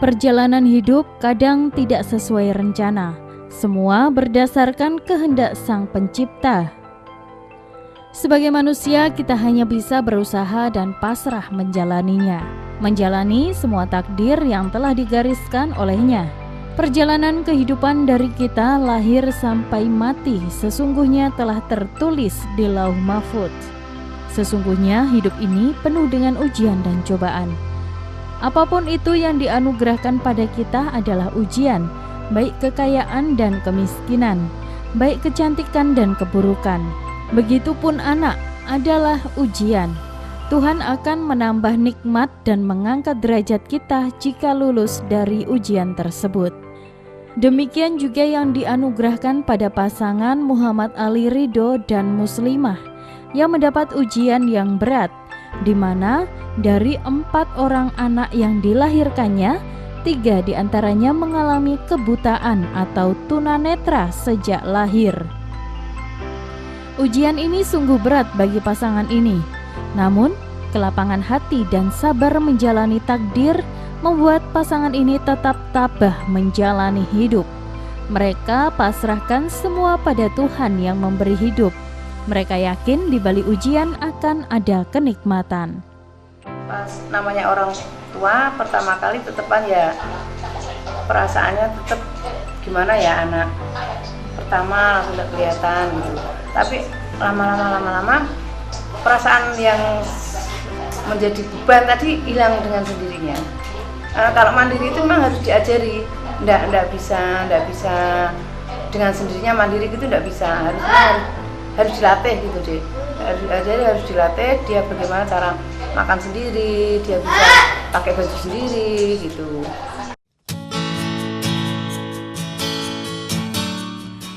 Perjalanan hidup kadang tidak sesuai rencana. Semua berdasarkan kehendak Sang Pencipta. Sebagai manusia, kita hanya bisa berusaha dan pasrah menjalaninya. Menjalani semua takdir yang telah digariskan olehnya. Perjalanan kehidupan dari kita lahir sampai mati sesungguhnya telah tertulis di Lauh Mahfudz. Sesungguhnya hidup ini penuh dengan ujian dan cobaan. Apapun itu yang dianugerahkan pada kita adalah ujian, baik kekayaan dan kemiskinan, baik kecantikan dan keburukan. Begitupun anak adalah ujian. Tuhan akan menambah nikmat dan mengangkat derajat kita jika lulus dari ujian tersebut. Demikian juga yang dianugerahkan pada pasangan Muhammad Ali Ridho dan Muslimah yang mendapat ujian yang berat, di mana dari 4 orang anak yang dilahirkannya, 3 diantaranya mengalami kebutaan atau tunanetra sejak lahir. Ujian ini sungguh berat bagi pasangan ini. Namun, kelapangan hati dan sabar menjalani takdir membuat pasangan ini tetap tabah menjalani hidup. Mereka pasrahkan semua pada Tuhan yang memberi hidup. Mereka yakin di balik ujian akan ada kenikmatan. Pas namanya orang tua pertama kali tetepan ya perasaannya tetap gimana ya, anak pertama langsung udah kelihatan gitu. Tapi lama-lama perasaan yang menjadi beban tadi hilang dengan sendirinya. Kalau mandiri itu memang harus diajari, nggak bisa dengan sendirinya mandiri itu nggak bisa, harus dilatih gitu deh. Harus dilatih dia bagaimana cara makan sendiri, dia bisa pakai baju sendiri gitu.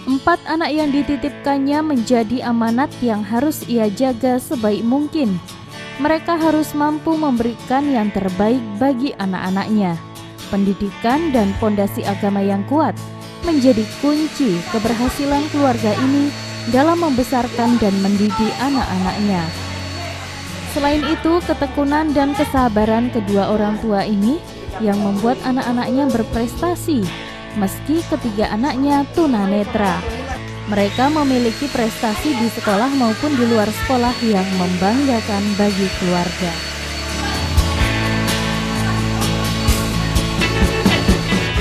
4 anak yang dititipkannya menjadi amanat yang harus ia jaga sebaik mungkin. Mereka harus mampu memberikan yang terbaik bagi anak-anaknya. Pendidikan dan fondasi agama yang kuat menjadi kunci keberhasilan keluarga ini dalam membesarkan dan mendidik anak-anaknya. Selain itu, ketekunan dan kesabaran kedua orang tua ini yang membuat anak-anaknya berprestasi, meski ketiga anaknya tunanetra. Mereka memiliki prestasi di sekolah maupun di luar sekolah yang membanggakan bagi keluarga.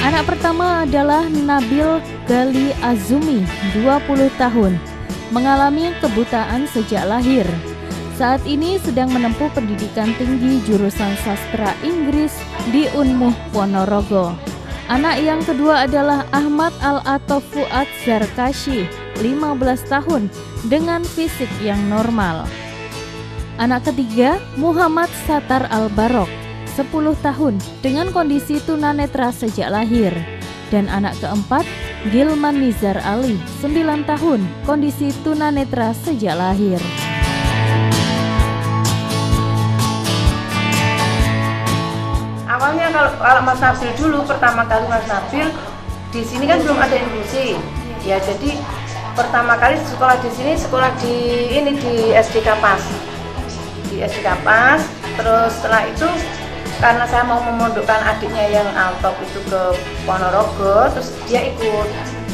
Anak pertama adalah Nabil Ghali Azumi, 20 tahun, mengalami kebutaan sejak lahir. Saat ini sedang menempuh pendidikan tinggi jurusan sastra Inggris di Unmuh Ponorogo. Anak yang kedua adalah Ahmad Al-Atof Fuad Zarkashi, 15 tahun, dengan fisik yang normal. Anak ketiga Muhammad Satar Al-Barok, 10 tahun, dengan kondisi tunanetra sejak lahir. Dan anak keempat Gilman Nizar Ali, 9 tahun, kondisi tunanetra sejak lahir. Awalnya kalau Mas Nabil dulu, pertama kali Mas Nabil di sini kan belum ada inklusi. Ya jadi pertama kali sekolah di sini, sekolah di SD Kapas. Di SD Kapas, terus setelah itu karena saya mau memondokkan adiknya yang Altop itu ke Ponorogo, terus dia ikut.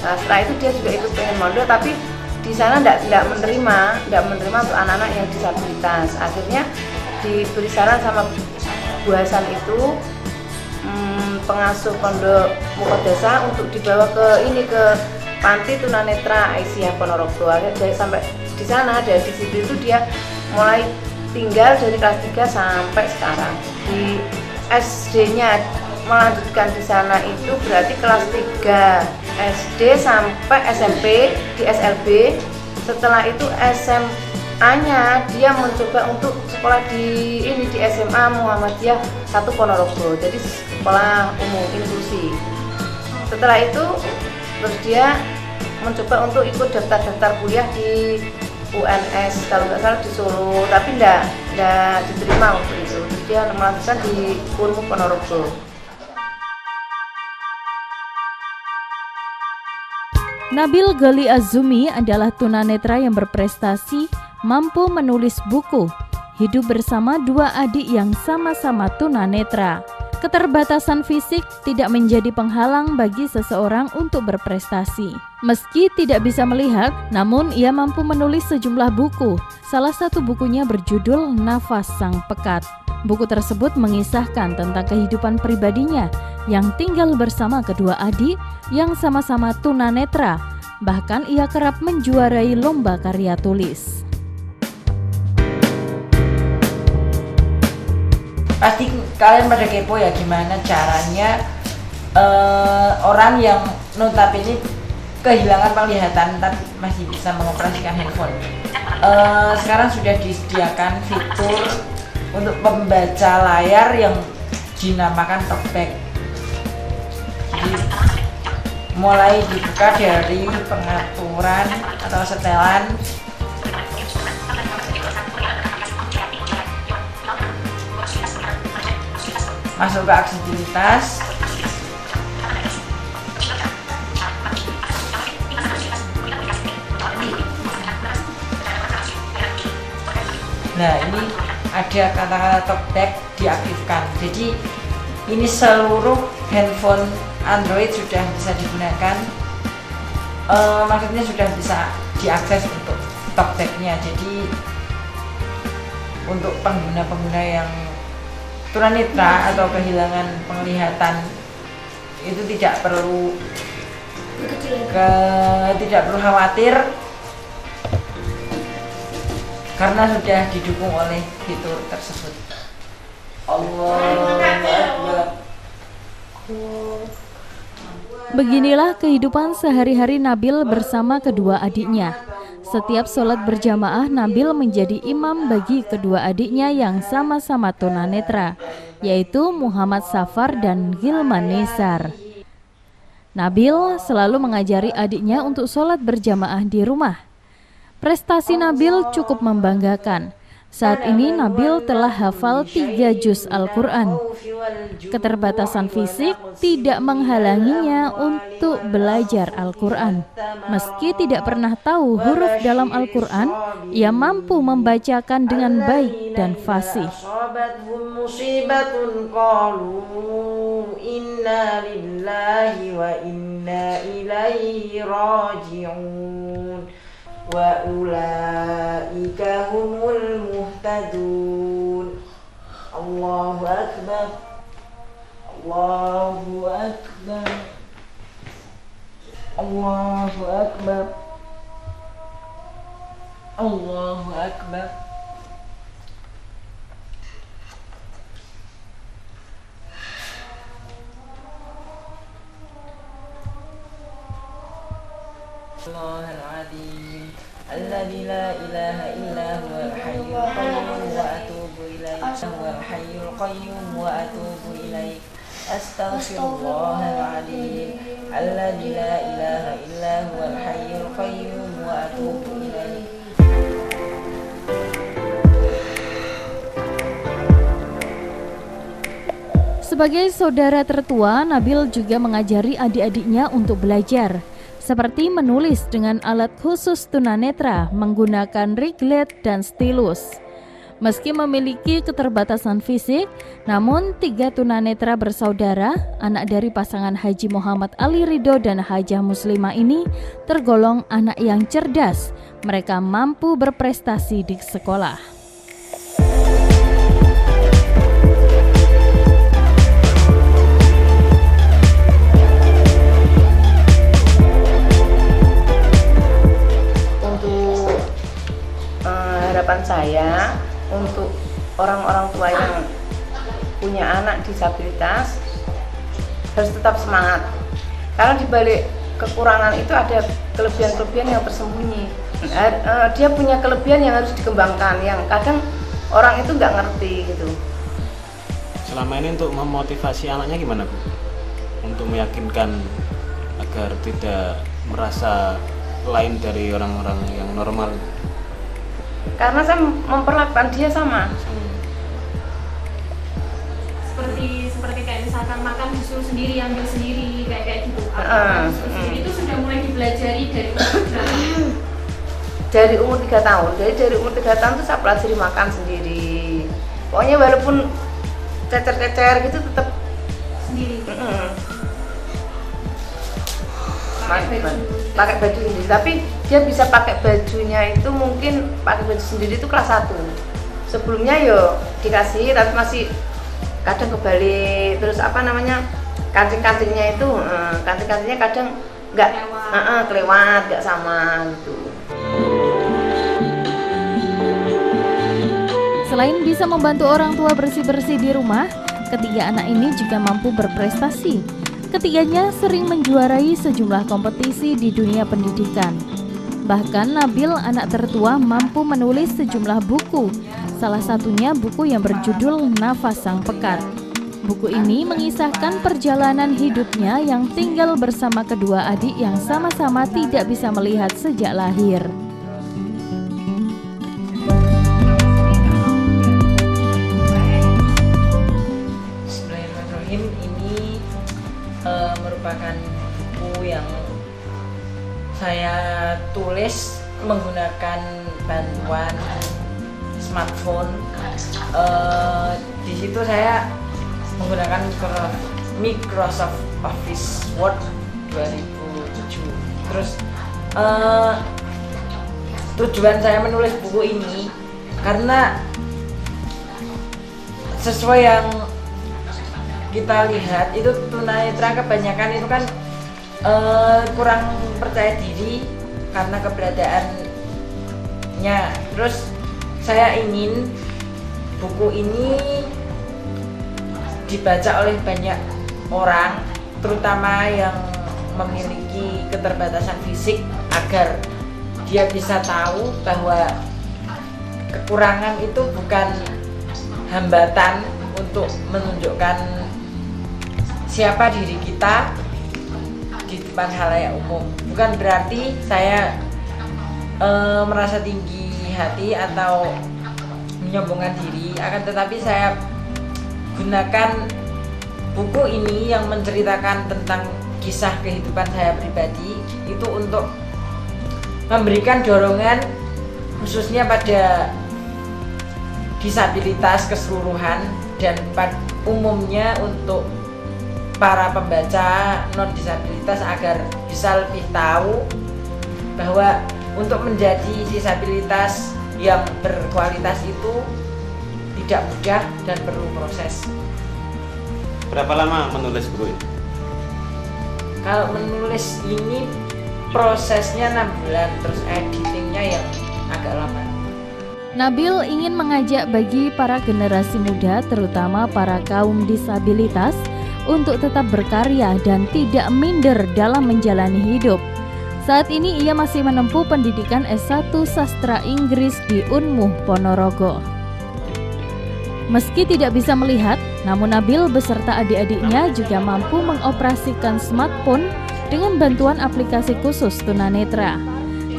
Nah, setelah itu dia juga ikut pengen mondok, tapi di sana tidak menerima untuk anak-anak yang disabilitas. Akhirnya diberi saran sama Bu Hasan itu pengasuh pondok Mukodasa untuk dibawa ke panti tunanetra Aisyah Ponorogo. Dari sampai di sana, dari situ itu dia mulai tinggal dari kelas 3 sampai sekarang. Di SD-nya melanjutkan di sana itu berarti kelas 3 SD sampai SMP di SLB. Setelah itu SMA-nya dia mencoba untuk sekolah di SMA Muhammadiyah 1 Ponorogo, jadi sekolah umum inklusi. Setelah itu terus dia mencoba untuk ikut daftar kuliah di UNS kalau nggak salah di Solo, tapi nggak diterima untuk itu. Dia melanjutkan di Unmuh Ponorogo. Nabil Ghali Azumi adalah tunanetra yang berprestasi, mampu menulis buku, hidup bersama 2 adik yang sama-sama tunanetra. Keterbatasan fisik tidak menjadi penghalang bagi seseorang untuk berprestasi. Meski tidak bisa melihat, namun ia mampu menulis sejumlah buku. Salah satu bukunya berjudul Nafas Sang Pekat. Buku tersebut mengisahkan tentang kehidupan pribadinya yang tinggal bersama kedua adik yang sama-sama tunanetra. Bahkan ia kerap menjuarai lomba karya tulis. Pasti kalian pada kepo ya gimana caranya orang yang notabene kehilangan penglihatan tapi masih bisa mengoperasikan handphone. Sekarang sudah disediakan fitur untuk pembaca layar yang dinamakan talkback. Jadi, mulai dibuka dari pengaturan atau setelan, masuk ke aksesibilitas, nah ini ada kata-kata talkback diaktifkan. Jadi ini seluruh handphone Android sudah bisa digunakan, maksudnya sudah bisa diakses untuk talkbacknya. Jadi untuk pengguna-pengguna yang tunanetra atau kehilangan penglihatan itu tidak perlu khawatir karena sudah didukung oleh fitur tersebut. Allahu Akbar. Beginilah kehidupan sehari-hari Nabil bersama kedua adiknya. Setiap sholat berjamaah, Nabil menjadi imam bagi kedua adiknya yang sama-sama tunanetra, yaitu Muhammad Safar dan Gilman Nisar. Nabil selalu mengajari adiknya untuk sholat berjamaah di rumah. Prestasi Nabil cukup membanggakan. Saat ini Nabil telah hafal 3 juz Al-Quran. Keterbatasan fisik tidak menghalanginya untuk belajar Al-Quran. Meski tidak pernah tahu huruf dalam Al-Quran, ia mampu membacakan dengan baik dan fasih. Wa ulaika humul muhtadun. Allahu Akbar. Allahu Akbar. Allahu Akbar. Allahu Akbar. Allahul Azim. Alladzi la ilaha illa huwal hayyul qayyum wa atubu ilaih. Huwal hayyul qayyum wa atubu ilaih. Astaghfirullahal azim. Alladzi la ilaha illa huwal hayyul qayyum wa atubu ilaih. Sebagai saudara tertua, Nabil juga mengajari adik-adiknya untuk belajar, seperti menulis dengan alat khusus tunanetra menggunakan riglet dan stilus. Meski memiliki keterbatasan fisik, namun 3 tunanetra bersaudara, anak dari pasangan Haji Muhammad Ali Ridho dan Hajah Muslimah ini tergolong anak yang cerdas. Mereka mampu berprestasi di sekolah. Harapan saya untuk orang-orang tua yang punya anak disabilitas harus tetap semangat, karena di balik kekurangan itu ada kelebihan-kelebihan yang tersembunyi. Dia punya kelebihan yang harus dikembangkan, yang kadang orang itu nggak ngerti gitu. Selama ini untuk memotivasi anaknya gimana, Bu? Untuk meyakinkan agar tidak merasa lain dari orang-orang yang normal. Karena saya memperlakukan dia sama. Seperti kayak misalkan makan disuruh sendiri, ambil sendiri, kayak gitu. Disuruh sendiri itu sudah mulai dipelajari dari umur berapa? Dari umur 3 tahun. Jadi dari umur 3 tahun tuh saya pelajari makan sendiri. Pokoknya walaupun cecer-cecer gitu tetap sendiri. Pakai baju sendiri, tapi dia bisa pakai bajunya itu mungkin pakai baju sendiri itu kelas 1. Sebelumnya yo dikasih tapi masih kadang kebalik, terus kancing-kancingnya itu kancing-kancingnya kadang nggak kelewat, nggak sama gitu. Selain bisa membantu orang tua bersih-bersih di rumah, ketiga anak ini juga mampu berprestasi. Ketiganya sering menjuarai sejumlah kompetisi di dunia pendidikan. Bahkan Nabil, anak tertua, mampu menulis sejumlah buku. Salah satunya buku yang berjudul Nafas Sang Pekat. Buku ini mengisahkan perjalanan hidupnya yang tinggal bersama kedua adik yang sama-sama tidak bisa melihat sejak lahir. Bismillahirrahmanirrahim. Ini merupakan buku yang saya tulis menggunakan bantuan smartphone. Di situ saya menggunakan Microsoft Office Word 2007. Terus tujuan saya menulis buku ini karena sesuai yang kita lihat itu tunanetra kebanyakan itu kan kurang percaya diri karena keberadaannya. Terus saya ingin buku ini dibaca oleh banyak orang, terutama yang memiliki keterbatasan fisik, agar dia bisa tahu bahwa kekurangan itu bukan hambatan untuk menunjukkan siapa diri kita di depan halayak umum. Bukan berarti saya merasa tinggi hati atau menyombongkan diri, akan tetapi saya gunakan buku ini yang menceritakan tentang kisah kehidupan saya pribadi itu untuk memberikan dorongan khususnya pada disabilitas keseluruhan dan umumnya untuk para pembaca non disabilitas agar bisa lebih tahu bahwa untuk menjadi disabilitas yang berkualitas itu tidak mudah dan perlu proses. Berapa lama menulis buku ini? Kalau menulis ini prosesnya 6 bulan, terus editingnya yang agak lama. Nabil ingin mengajak bagi para generasi muda, terutama para kaum disabilitas, untuk tetap berkarya dan tidak minder dalam menjalani hidup. Saat ini ia masih menempuh pendidikan S1 Sastra Inggris di Unmuh, Ponorogo. Meski tidak bisa melihat, namun Nabil beserta adik-adiknya juga mampu mengoperasikan smartphone dengan bantuan aplikasi khusus tunanetra.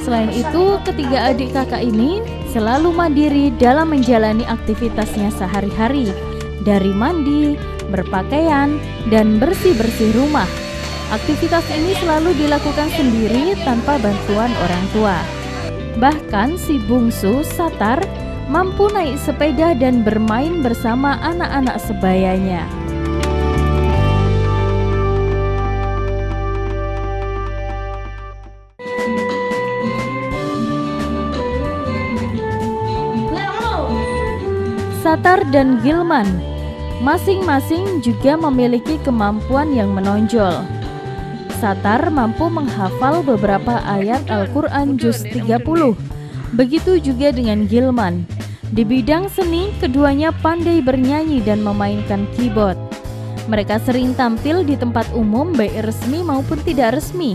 Selain itu, ketiga adik kakak ini selalu mandiri dalam menjalani aktivitasnya sehari-hari, dari mandi, berpakaian, dan bersih-bersih rumah. Aktivitas ini selalu dilakukan sendiri tanpa bantuan orang tua. Bahkan si bungsu, Satar, mampu naik sepeda dan bermain bersama anak-anak sebayanya. Satar dan Gilman masing-masing juga memiliki kemampuan yang menonjol. Satar mampu menghafal beberapa ayat Al-Quran Juz 30. Begitu juga dengan Gilman. Di bidang seni, keduanya pandai bernyanyi dan memainkan keyboard. Mereka sering tampil di tempat umum baik resmi maupun tidak resmi.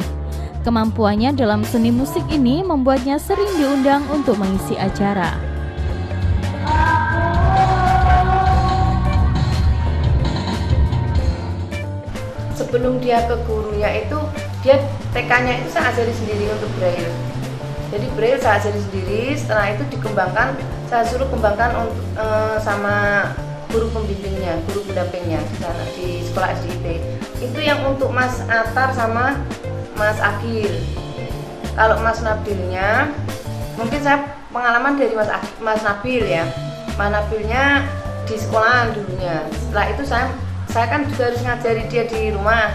Kemampuannya dalam seni musik ini membuatnya sering diundang untuk mengisi acara. Sebelum dia ke gurunya itu, dia TK-nya itu saya ajari sendiri untuk braille. Jadi braille saya ajari sendiri, setelah itu dikembangkan, saya suruh kembangkan sama guru pembimbingnya, guru pendampingnya di sekolah SDIP. Itu yang untuk Mas Atar sama Mas Akil. Kalau Mas Nabilnya, mungkin saya pengalaman dari Mas Nabil ya. Mas Nabilnya di sekolahan dulunya. Setelah itu saya saya kan juga harus ngajari dia di rumah.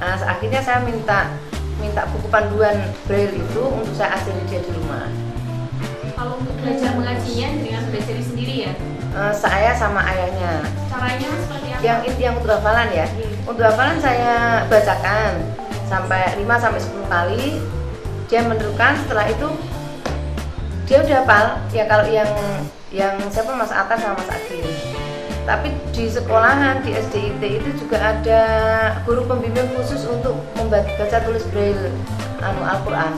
Nah, akhirnya saya minta buku panduan braille itu untuk saya ajari dia di rumah. Kalau untuk belajar mengajinya dengan belajar sendiri ya? Saya sama ayahnya. Caranya seperti apa? Yang untuk hafalan ya. Untuk hafalan saya bacakan sampai 5-10 kali. Dia meneruskan, setelah itu dia udah hafal. Ya kalau yang siapa Mas Atas sama Mas Adil. Tapi di sekolahan di SDIT itu juga ada guru pembimbing khusus untuk membaca tulis braille Al-Qur'an.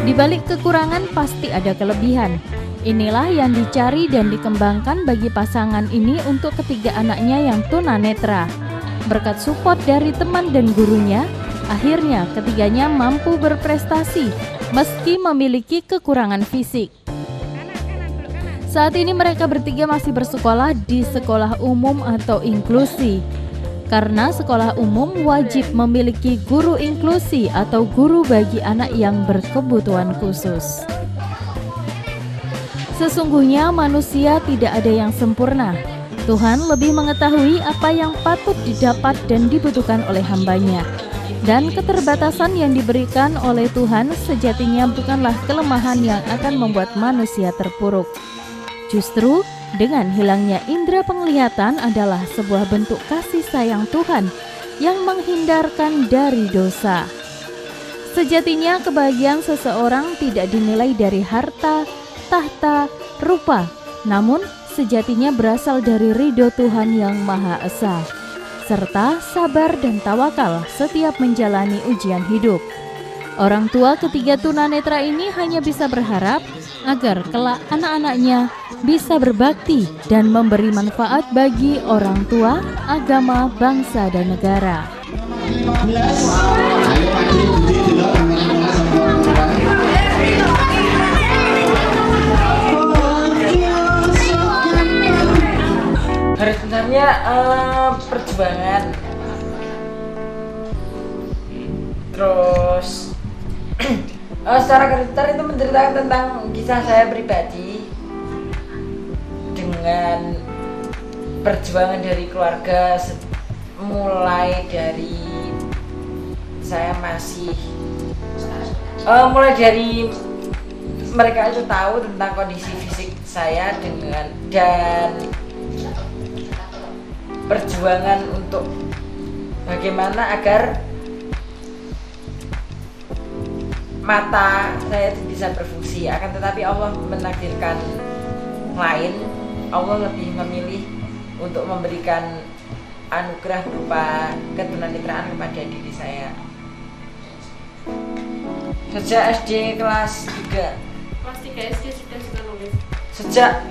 Di balik kekurangan pasti ada kelebihan. Inilah yang dicari dan dikembangkan bagi pasangan ini untuk ketiga anaknya yang tunanetra. Berkat support dari teman dan gurunya, akhirnya ketiganya mampu berprestasi meski memiliki kekurangan fisik. Saat ini mereka bertiga masih bersekolah di sekolah umum atau inklusi. Karena sekolah umum wajib memiliki guru inklusi atau guru bagi anak yang berkebutuhan khusus. Sesungguhnya manusia tidak ada yang sempurna. Tuhan lebih mengetahui apa yang patut didapat dan dibutuhkan oleh hambanya. Dan keterbatasan yang diberikan oleh Tuhan sejatinya bukanlah kelemahan yang akan membuat manusia terpuruk. Justru dengan hilangnya indera penglihatan adalah sebuah bentuk kasih sayang Tuhan yang menghindarkan dari dosa. Sejatinya kebahagiaan seseorang tidak dinilai dari harta, tahta, rupa, namun sejatinya berasal dari ridho Tuhan yang Maha Esa, serta sabar dan tawakal setiap menjalani ujian hidup. Orang tua ketiga tunanetra ini hanya bisa berharap agar kelak anak-anaknya bisa berbakti dan memberi manfaat bagi orang tua, agama, bangsa, dan negara. Garis besarnya perjuangan, terus secara garis besar itu menceritakan tentang kisah saya pribadi dengan perjuangan dari keluarga, mulai dari saya masih mulai dari mereka itu tahu tentang kondisi fisik saya dan perjuangan untuk bagaimana agar mata saya itu bisa berfungsi. Akan tetapi Allah menakdirkan lain. Allah lebih memilih untuk memberikan anugerah berupa ketunanetraan kepada diri saya. Sejak SD kelas 3. Kelas 3 SD sudah suka nulis. Sejak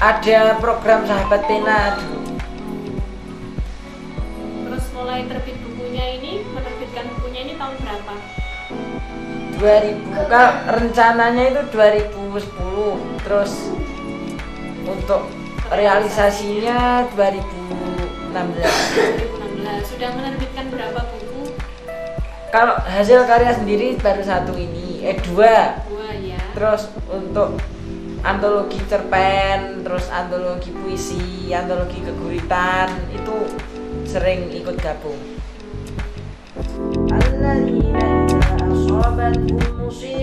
ada program Sahabat Pena dulu. Terus mulai terbit bukunya ini, menerbitkan bukunya ini tahun berapa? 2000, kalau rencananya itu 2010, terus untuk realisasinya 2016. Sudah menerbitkan berapa buku? Kalau hasil karya sendiri baru satu ini, dua. Dua ya. Terus untuk antologi cerpen, terus antologi puisi, antologi keguritan itu sering ikut gabung.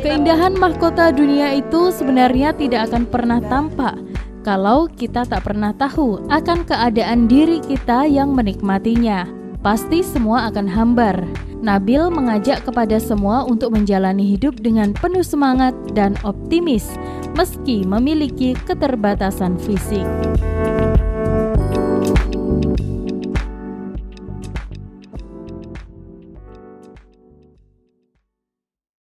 Keindahan mahkota dunia itu sebenarnya tidak akan pernah tampak kalau kita tak pernah tahu akan keadaan diri kita yang menikmatinya. Pasti semua akan hambar. Nabil mengajak kepada semua untuk menjalani hidup dengan penuh semangat dan optimis meski memiliki keterbatasan fisik.